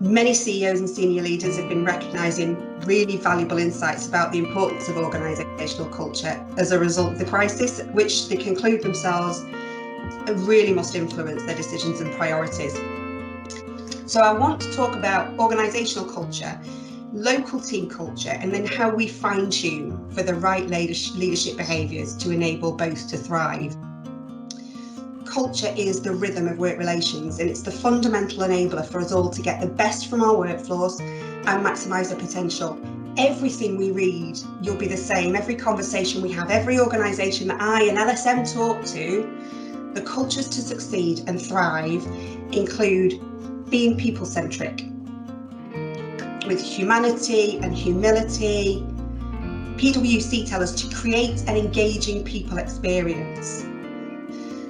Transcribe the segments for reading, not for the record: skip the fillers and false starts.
Many CEOs and senior leaders have been recognising really valuable insights about the importance of organisational culture as a result of the crisis, which they conclude themselves really must influence their decisions and priorities. So I want to talk about organisational culture, local team culture, and then how we fine-tune for the right leadership behaviours to enable both to thrive. Culture is the rhythm of work relations, and it's the fundamental enabler for us all to get the best from our workflows and maximise their potential. Everything we read, you'll be the same. Every conversation we have, every organisation that I and LSM talk to, the cultures to succeed and thrive include being people-centric, with humanity and humility. PwC tell us to create an engaging people experience.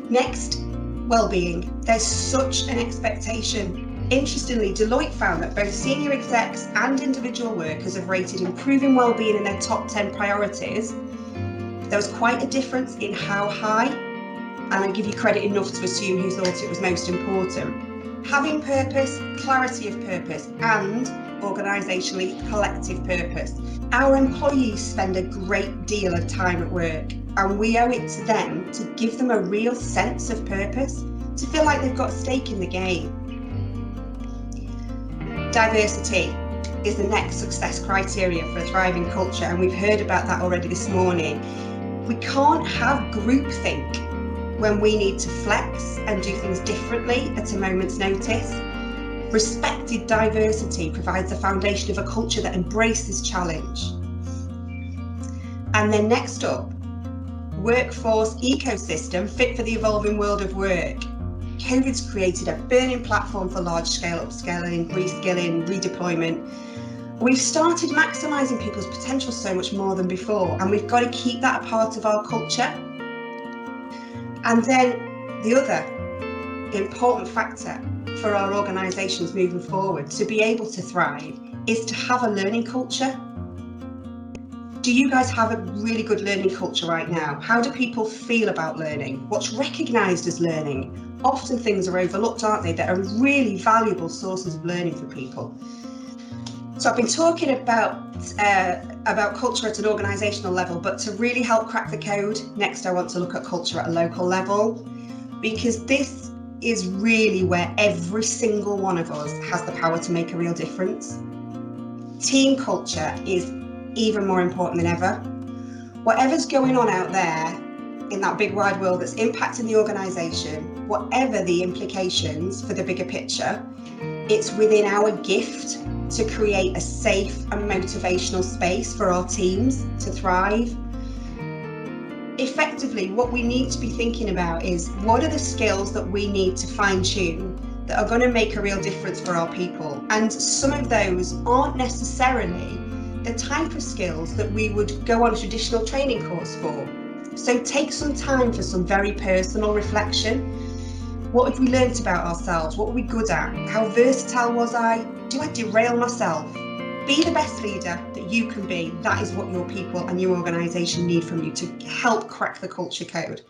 Next, well-being. There's such an expectation. Interestingly, Deloitte found that both senior execs and individual workers have rated improving well-being in their top 10 priorities. There was quite a difference in how high, and I give you credit enough to assume who thought it was most important. Having purpose, clarity of purpose, and organisationally collective purpose. Our employees spend a great deal of time at work, and we owe it to them to give them a real sense of purpose, to feel like they've got a stake in the game. Diversity is the next success criteria for a thriving culture, and we've heard about that already this morning. We can't have groupthink when we need to flex and do things differently at a moment's notice. Respected diversity provides the foundation of a culture that embraces challenge. And then next up, workforce ecosystem fit for the evolving world of work. COVID's created a burning platform for large-scale upskilling, reskilling, redeployment. We've started maximising people's potential so much more than before, and we've got to keep that a part of our culture. And then the other important factor for our organisations moving forward to be able to thrive is to have a learning culture. Do you guys have a really good learning culture right now? How do people feel about learning? What's recognised as learning? Often things are overlooked, aren't they, that are really valuable sources of learning for people. So I've been talking about culture at an organisational level, but to really help crack the code, next I want to look at culture at a local level, because this is really where every single one of us has the power to make a real difference. Team culture is even more important than ever. Whatever's going on out there in that big wide world that's impacting the organisation, whatever the implications for the bigger picture, it's within our gift to create a safe and motivational space for our teams to thrive. Effectively, what we need to be thinking about is what are the skills that we need to fine-tune that are going to make a real difference for our people. And some of those aren't necessarily the type of skills that we would go on a traditional training course for. So take some time for some very personal reflection. What have we learnt about ourselves? What were we good at? How versatile was I? Do I derail myself? Be the best leader that you can be. That is what your people and your organisation need from you to help crack the culture code.